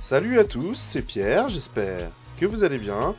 Salut à tous, c'est Pierre, j'espère que vous allez bien.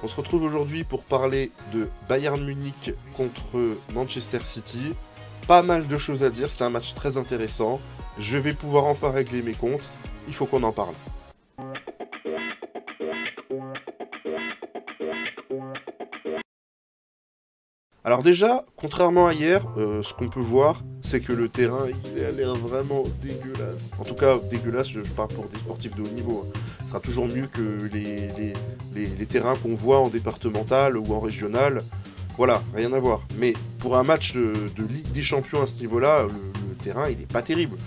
On se retrouve aujourd'hui pour parler de Bayern Munich contre Manchester City. Pas mal de choses à dire, c'était un match très intéressant. Je vais pouvoir enfin régler mes comptes, il faut qu'on en parle. Alors déjà, contrairement à hier, ce qu'on peut voir, c'est que le terrain, il a l'air vraiment dégueulasse. En tout cas, dégueulasse, je parle pour des sportifs de haut niveau. Ce sera toujours mieux que les terrains qu'on voit en départemental ou en régional. Voilà, rien à voir. Mais pour un match de Ligue des Champions à ce niveau-là, le terrain, il n'est pas terrible.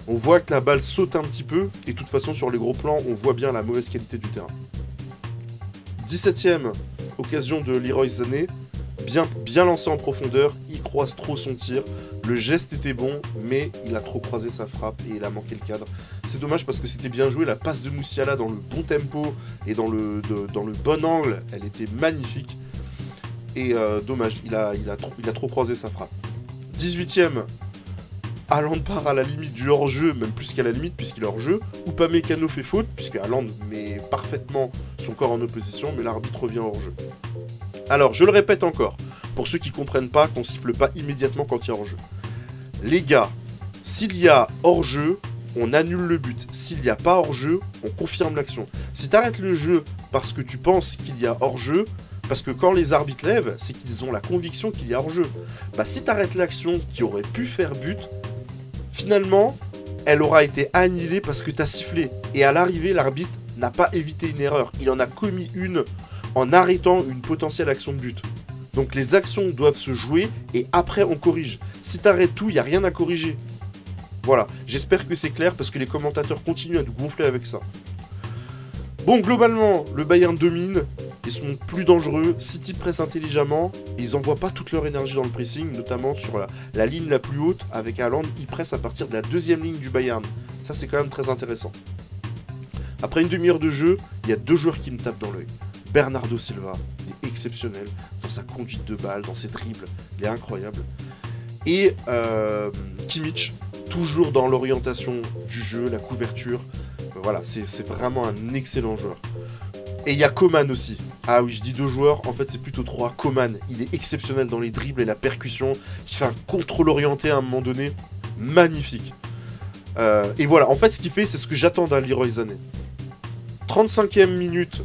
On voit que la balle saute un petit peu, et de toute façon, sur les gros plans, on voit bien la mauvaise qualité du terrain. 17ème occasion de Leroy Sané. Bien lancé en profondeur, il croise trop son tir. Le geste était bon, mais il a trop croisé sa frappe et il a manqué le cadre. C'est dommage parce que c'était bien joué. La passe de Musiala dans le bon tempo et dans le bon angle, elle était magnifique. Et dommage, il a trop croisé sa frappe. 18ème, Haaland part à la limite du hors-jeu, même plus qu'à la limite puisqu'il est hors-jeu. Upamecano fait faute, puisque Haaland met parfaitement son corps en opposition, mais l'arbitre revient hors-jeu. Alors, je le répète encore, pour ceux qui ne comprennent pas qu'on siffle pas immédiatement quand il y a hors-jeu. Les gars, s'il y a hors-jeu, on annule le but. S'il n'y a pas hors-jeu, on confirme l'action. Si tu arrêtes le jeu parce que tu penses qu'il y a hors-jeu, parce que quand les arbitres lèvent, c'est qu'ils ont la conviction qu'il y a hors-jeu. Bah, si tu arrêtes l'action qui aurait pu faire but, finalement, elle aura été annulée parce que tu as sifflé. Et à l'arrivée, l'arbitre n'a pas évité une erreur. Il en a commis une en arrêtant une potentielle action de but. Donc les actions doivent se jouer et après on corrige. Si t'arrêtes tout, il n'y a rien à corriger. Voilà, j'espère que c'est clair parce que les commentateurs continuent à nous gonfler avec ça. Bon, globalement, le Bayern domine, ils sont plus dangereux, City presse intelligemment, et ils n'envoient pas toute leur énergie dans le pressing, notamment sur la ligne la plus haute, avec Haaland, ils pressent à partir de la deuxième ligne du Bayern. Ça c'est quand même très intéressant. Après une demi-heure de jeu, il y a deux joueurs qui me tapent dans l'œil. Bernardo Silva, il est exceptionnel dans sa conduite de balle, dans ses dribbles, il est incroyable. Et Kimmich, toujours dans l'orientation du jeu, la couverture, voilà, c'est vraiment un excellent joueur. Et il y a Coman aussi. Ah oui, je dis deux joueurs, en fait c'est plutôt trois. Coman, il est exceptionnel dans les dribbles et la percussion, il fait un contrôle orienté à un moment donné, magnifique. Et voilà, en fait ce qu'il fait, c'est ce que j'attends d'un Leroy Sané. 35e minute,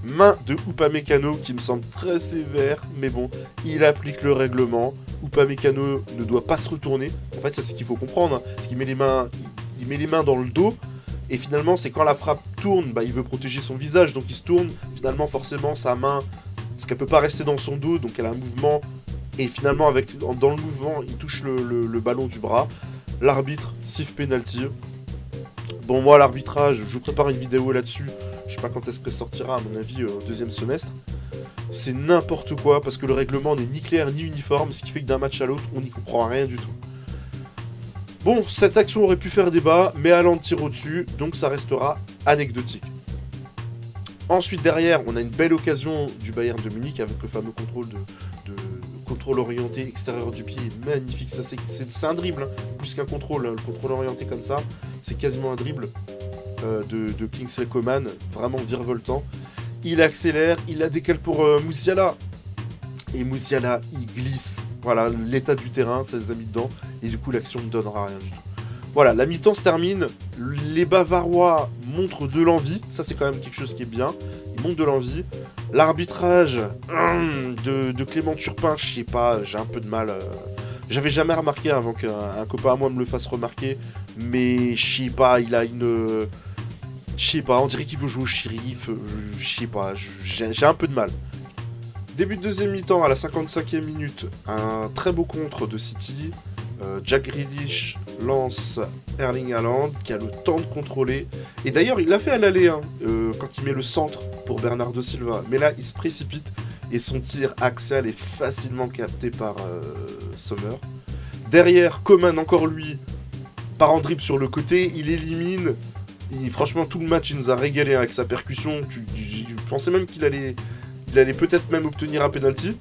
main de Upamecano qui me semble très sévère, mais bon, il applique le règlement. Upamecano ne doit pas se retourner. En fait, ça c'est ce qu'il faut comprendre, hein. Parce qu'il met les mains dans le dos, et finalement, c'est quand la frappe tourne, bah, il veut protéger son visage, donc il se tourne. Finalement, forcément, sa main, parce qu'elle peut pas rester dans son dos, donc elle a un mouvement, et finalement, dans le mouvement, il touche le ballon du bras. L'arbitre siffle penalty. Bon, moi, l'arbitrage, je vous prépare une vidéo là-dessus. Je sais pas quand est-ce que sortira, à mon avis, au deuxième semestre. C'est n'importe quoi, parce que le règlement n'est ni clair ni uniforme, ce qui fait que d'un match à l'autre, on n'y comprend rien du tout. Bon, cette action aurait pu faire débat, mais Haaland tire au-dessus, donc ça restera anecdotique. Ensuite, derrière, on a une belle occasion du Bayern de Munich, avec le fameux contrôle orienté extérieur du pied, magnifique. Ça, c'est un dribble, hein, plus qu'un contrôle. Hein. Le contrôle orienté comme ça, c'est quasiment un dribble. De Kingsley Coman, vraiment virevoltant. Il accélère, il la décale pour Musiala. Et Musiala, il glisse. Voilà, l'état du terrain, ça les a mis dedans. Et du coup, l'action ne donnera rien du tout. Voilà, la mi-temps se termine. Les Bavarois montrent de l'envie. Ça, c'est quand même quelque chose qui est bien. Ils montrent de l'envie. L'arbitrage de Clément Turpin, je sais pas, j'ai un peu de mal. J'avais jamais remarqué avant qu'un copain à moi me le fasse remarquer. Mais je sais pas, il a une... Je sais pas, on dirait qu'il veut jouer au shérif, je sais pas, j'ai un peu de mal. Début de deuxième mi-temps, à la 55e minute, un très beau contre de City. Jack Grealish lance Erling Haaland, qui a le temps de contrôler. Et d'ailleurs, il l'a fait à l'aller, hein, quand il met le centre pour Bernardo Silva. Mais là, il se précipite, et son tir axial est facilement capté par Sommer. Derrière, Coman, encore lui, part en dribble sur le côté, il élimine... franchement, tout le match, il nous a régalé avec sa percussion. Je pensais même qu'il allait peut-être même obtenir un penalty.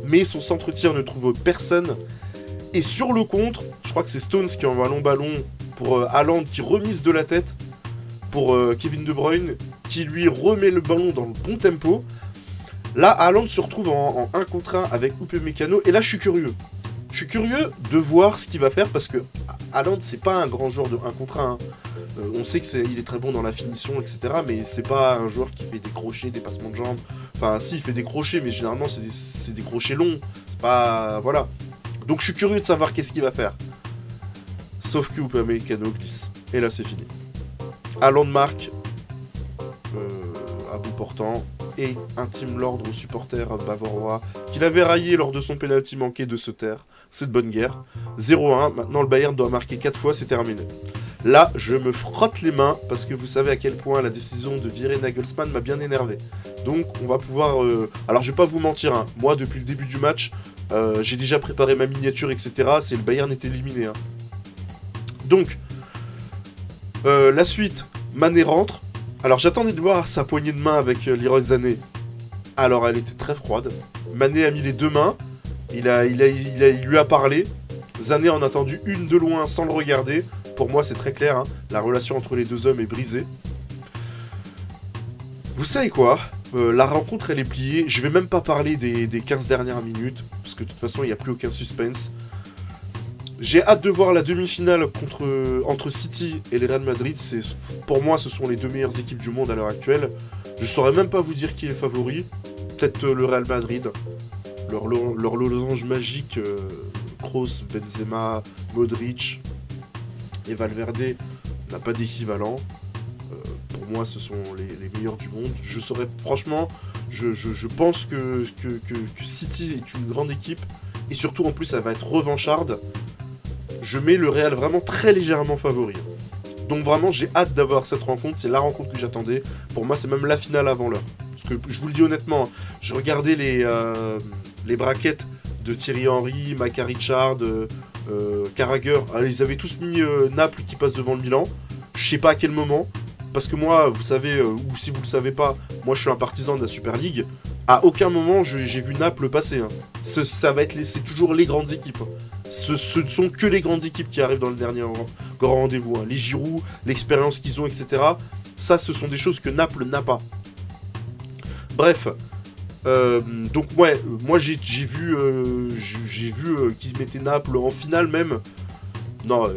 Mais son centre-tir ne trouve personne. Et sur le contre, je crois que c'est Stones qui envoie un long ballon pour Haaland qui remise de la tête. pour Kevin De Bruyne, qui lui remet le ballon dans le bon tempo. Là, Haaland se retrouve en 1 contre 1 avec Upamecano, et là, je suis curieux. Je suis curieux de voir ce qu'il va faire, parce que Haaland, c'est pas un grand joueur de 1 contre 1. On sait qu'il est très bon dans la finition, etc. Mais c'est pas un joueur qui fait des crochets, des passements de jambes. Enfin, si, il fait des crochets, mais généralement, c'est des crochets longs. C'est pas... Voilà. Donc, je suis curieux de savoir qu'est-ce qu'il va faire. Sauf que Upamecano glisse. Et là, c'est fini. Haaland marque à bout portant. Et intime l'ordre aux supporters bavarois qu'il avait raillé lors de son pénalty manqué de se taire. C'est de bonne guerre. 0-1. Maintenant, le Bayern doit marquer 4 fois, c'est terminé. Là, je me frotte les mains parce que vous savez à quel point la décision de virer Nagelsmann m'a bien énervé. Donc, on va pouvoir... Alors, je vais pas vous mentir, hein. Moi, depuis le début du match, j'ai déjà préparé ma miniature, etc. C'est le Bayern est éliminé. Hein. Donc, la suite, Mané rentre. Alors, j'attendais de voir sa poignée de main avec Leroy Sané. Alors, elle était très froide. Mané a mis les 2 mains. Il lui a parlé. Sané en a attendu une de loin sans le regarder. Pour moi, c'est très clair, hein. La relation entre les deux hommes est brisée. Vous savez quoi ? La rencontre, elle est pliée. Je vais même pas parler des 15 dernières minutes, parce que de toute façon, il n'y a plus aucun suspense. J'ai hâte de voir la demi-finale entre City et le Real Madrid. Pour moi, ce sont les 2 meilleures équipes du monde à l'heure actuelle. Je saurais même pas vous dire qui est favori. Peut-être le Real Madrid. Leur losange magique, Kroos, Benzema, Modric... et Valverde n'a pas d'équivalent. Pour moi, ce sont les meilleurs du monde. Je saurais, franchement, je pense que City est une grande équipe. Et surtout, en plus, elle va être revancharde. Je mets le Real vraiment très légèrement favori. Donc vraiment, j'ai hâte d'avoir cette rencontre. C'est la rencontre que j'attendais. Pour moi, c'est même la finale avant l'heure. Parce que, je vous le dis honnêtement, je regardais les braquettes de Thierry Henry, Maca Richard... Carragher, ils avaient tous mis Naples qui passe devant le Milan. Je sais pas à quel moment, parce que moi, vous savez, ou si vous le savez pas, moi je suis un partisan de la Super League. À aucun moment j'ai vu Naples passer. Hein. C'est toujours les grandes équipes. Ce ne sont que les grandes équipes qui arrivent dans le dernier grand rendez-vous. Hein. Les Giroud, l'expérience qu'ils ont, etc. Ça, ce sont des choses que Naples n'a pas. Bref. Donc ouais, moi j'ai vu qu'ils mettaient Naples en finale même. Non,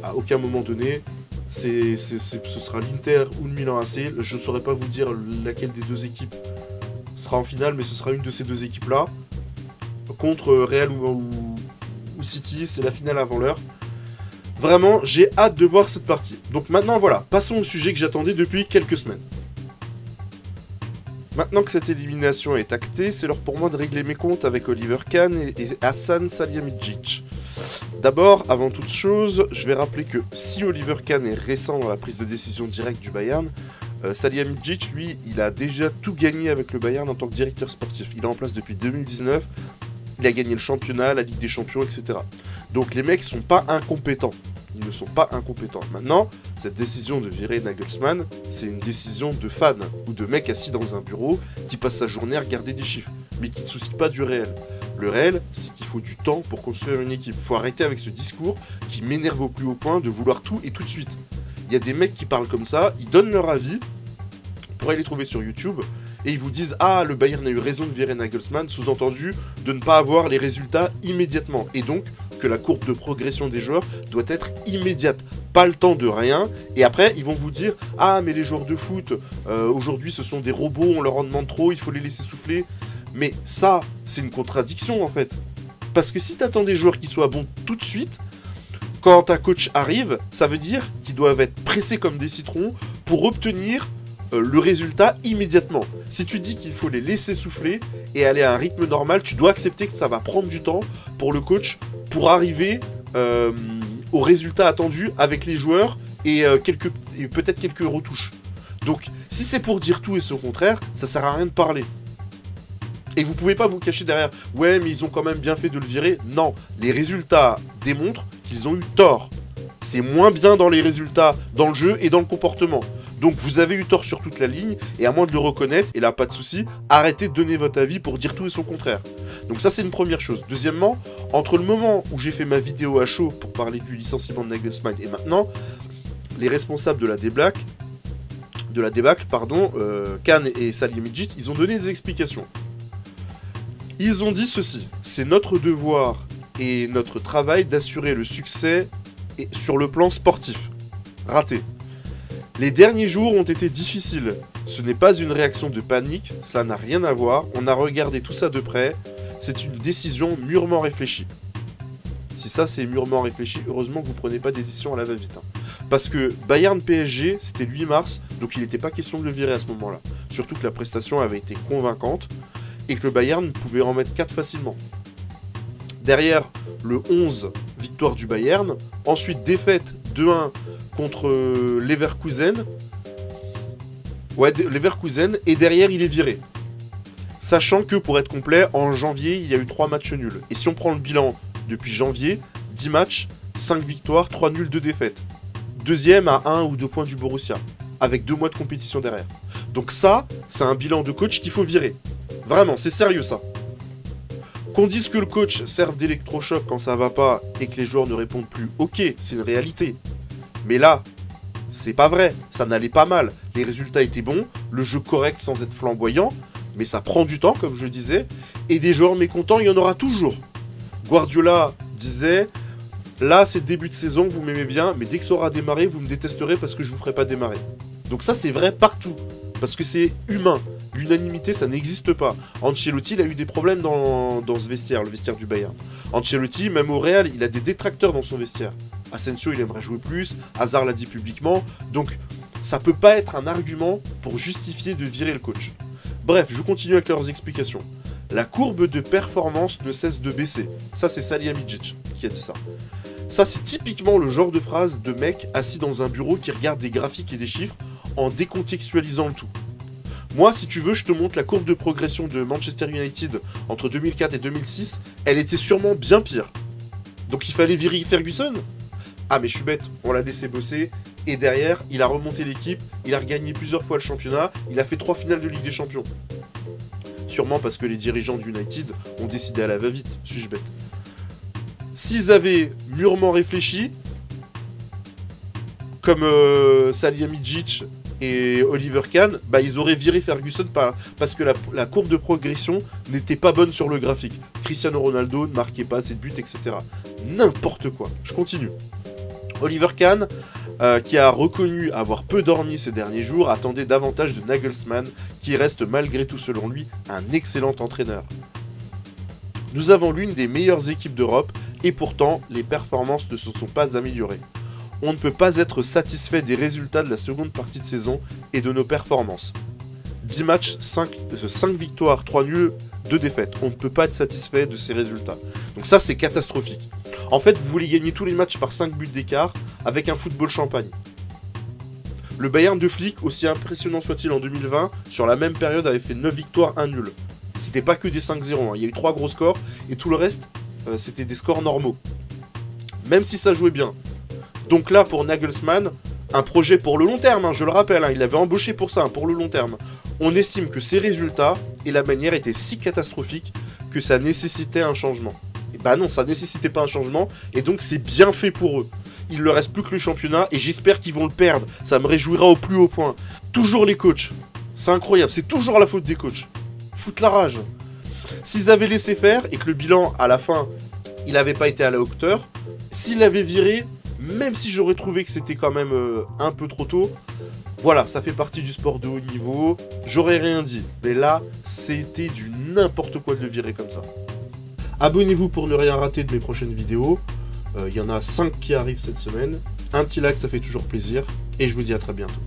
à aucun moment donné, ce sera l'Inter ou le Milan AC. Je ne saurais pas vous dire laquelle des 2 équipes sera en finale, mais ce sera une de ces 2 équipes-là. Contre Real ou City, c'est la finale avant l'heure. Vraiment, j'ai hâte de voir cette partie. Donc maintenant, voilà, passons au sujet que j'attendais depuis quelques semaines. Maintenant que cette élimination est actée, c'est l'heure pour moi de régler mes comptes avec Oliver Kahn et Hassan Salihamidzic. D'abord, avant toute chose, je vais rappeler que si Oliver Kahn est récent dans la prise de décision directe du Bayern, Salihamidzic, lui, il a déjà tout gagné avec le Bayern en tant que directeur sportif. Il est en place depuis 2019, il a gagné le championnat, la Ligue des Champions, etc. Donc les mecs sont pas incompétents. Ils ne sont pas incompétents. Maintenant, cette décision de virer Nagelsmann, c'est une décision de fan ou de mec assis dans un bureau qui passe sa journée à regarder des chiffres, mais qui ne se soucie pas du réel. Le réel, c'est qu'il faut du temps pour construire une équipe. Faut arrêter avec ce discours qui m'énerve au plus haut point de vouloir tout et tout de suite. Il y a des mecs qui parlent comme ça, ils donnent leur avis, vous pourrez les trouver sur YouTube, et ils vous disent « Ah, le Bayern a eu raison de virer Nagelsmann », sous-entendu de ne pas avoir les résultats immédiatement. Et donc, que la courbe de progression des joueurs doit être immédiate. Pas le temps de rien. Et après, ils vont vous dire « Ah, mais les joueurs de foot, aujourd'hui, ce sont des robots, on leur en demande trop, il faut les laisser souffler. » Mais ça, c'est une contradiction, en fait. Parce que si tu attends des joueurs qui soient bons tout de suite, quand un coach arrive, ça veut dire qu'ils doivent être pressés comme des citrons pour obtenir le résultat immédiatement. Si tu dis qu'il faut les laisser souffler et aller à un rythme normal, tu dois accepter que ça va prendre du temps pour le coach pour arriver au résultat attendu avec les joueurs et peut-être quelques retouches. Donc, si c'est pour dire tout et son contraire, ça sert à rien de parler. Et vous pouvez pas vous cacher derrière « Ouais, mais ils ont quand même bien fait de le virer ». Non, les résultats démontrent qu'ils ont eu tort. C'est moins bien dans les résultats, dans le jeu et dans le comportement. Donc vous avez eu tort sur toute la ligne, et à moins de le reconnaître, et là pas de souci, arrêtez de donner votre avis pour dire tout et son contraire. Donc ça c'est une première chose. Deuxièmement, entre le moment où j'ai fait ma vidéo à chaud pour parler du licenciement de Nagelsmann et maintenant, les responsables de la déblaque débâcle, pardon, Kahn et Salihamidzic, ils ont donné des explications. Ils ont dit ceci: c'est notre devoir et notre travail d'assurer le succès sur le plan sportif. Raté. Les derniers jours ont été difficiles. Ce n'est pas une réaction de panique, ça n'a rien à voir, on a regardé tout ça de près, c'est une décision mûrement réfléchie. Si ça c'est mûrement réfléchi, heureusement que vous prenez pas des décisions à la va-vite. Parce que Bayern PSG, c'était le 8 mars, donc il n'était pas question de le virer à ce moment-là. Surtout que la prestation avait été convaincante, et que le Bayern pouvait en mettre 4 facilement. Derrière le 11, victoire du Bayern, ensuite défaite 2-1 contre Leverkusen. Ouais, Leverkusen, et derrière il est viré. Sachant que, pour être complet, en janvier, il y a eu 3 matchs nuls. Et si on prend le bilan depuis janvier, 10 matchs, 5 victoires, 3 nuls, 2 défaites. Deuxième à 1 ou 2 points du Borussia, avec 2 mois de compétition derrière. Donc ça, c'est un bilan de coach qu'il faut virer. Vraiment, c'est sérieux ça. Qu'on dise que le coach serve d'électrochoc quand ça va pas et que les joueurs ne répondent plus, ok, c'est une réalité. Mais là, c'est pas vrai, ça n'allait pas mal. Les résultats étaient bons, le jeu correct sans être flamboyant, mais ça prend du temps, comme je disais, et des joueurs mécontents, il y en aura toujours. Guardiola disait: là, c'est le début de saison, vous m'aimez bien, mais dès que ça aura démarré, vous me détesterez parce que je vous ferai pas démarrer. Donc ça, c'est vrai partout, parce que c'est humain. L'unanimité, ça n'existe pas. Ancelotti, il a eu des problèmes dans ce vestiaire, le vestiaire du Bayern. Ancelotti, même au Real, il a des détracteurs dans son vestiaire. Asensio, il aimerait jouer plus, Hazard l'a dit publiquement, donc ça peut pas être un argument pour justifier de virer le coach. Bref, je continue avec leurs explications. La courbe de performance ne cesse de baisser. Ça, c'est Salihamidzic qui a dit ça. Ça, c'est typiquement le genre de phrase de mec assis dans un bureau qui regarde des graphiques et des chiffres en décontextualisant le tout. Moi, si tu veux, je te montre la courbe de progression de Manchester United entre 2004 et 2006. Elle était sûrement bien pire. Donc il fallait virer Ferguson? Ah mais je suis bête, on l'a laissé bosser. Et derrière, il a remonté l'équipe, il a regagné plusieurs fois le championnat, il a fait 3 finales de Ligue des Champions. Sûrement parce que les dirigeants du United ont décidé à la va-vite, suis-je bête. S'ils avaient mûrement réfléchi, comme Salihamidzic et Oliver Kahn, bah ils auraient viré Ferguson parce que la courbe de progression n'était pas bonne sur le graphique. Cristiano Ronaldo ne marquait pas assez de buts, etc. N'importe quoi. Je continue. Oliver Kahn, qui a reconnu avoir peu dormi ces derniers jours, attendait davantage de Nagelsmann, qui reste malgré tout selon lui un excellent entraîneur. Nous avons l'une des meilleures équipes d'Europe, et pourtant les performances ne se sont pas améliorées. On ne peut pas être satisfait des résultats de la seconde partie de saison et de nos performances. 10 matchs, 5 victoires, 3 nuls, 2 défaites. On ne peut pas être satisfait de ces résultats. Donc ça, c'est catastrophique. En fait, vous voulez gagner tous les matchs par 5 buts d'écart avec un football champagne. Le Bayern de Flick, aussi impressionnant soit-il en 2020, sur la même période avait fait 9 victoires, 1 nul. C'était pas que des 5-0, hein. Il y a eu 3 gros scores et tout le reste, c'était des scores normaux. Même si ça jouait bien. Donc là, pour Nagelsmann, un projet pour le long terme, hein, je le rappelle, hein, il avait embauché pour ça, hein, pour le long terme. On estime que ces résultats et la manière étaient si catastrophiques que ça nécessitait un changement. Et bah non, ça nécessitait pas un changement, et donc c'est bien fait pour eux. Il leur reste plus que le championnat, et j'espère qu'ils vont le perdre. Ça me réjouira au plus haut point. Toujours les coachs. C'est incroyable, c'est toujours la faute des coachs. Foutre la rage. S'ils avaient laissé faire, et que le bilan, à la fin, il n'avait pas été à la hauteur, s'ils l'avaient viré, même si j'aurais trouvé que c'était quand même un peu trop tôt, voilà, ça fait partie du sport de haut niveau, j'aurais rien dit. Mais là, c'était du n'importe quoi de le virer comme ça. Abonnez-vous pour ne rien rater de mes prochaines vidéos. Il y en a 5 qui arrivent cette semaine. Un petit like, ça fait toujours plaisir. Et je vous dis à très bientôt.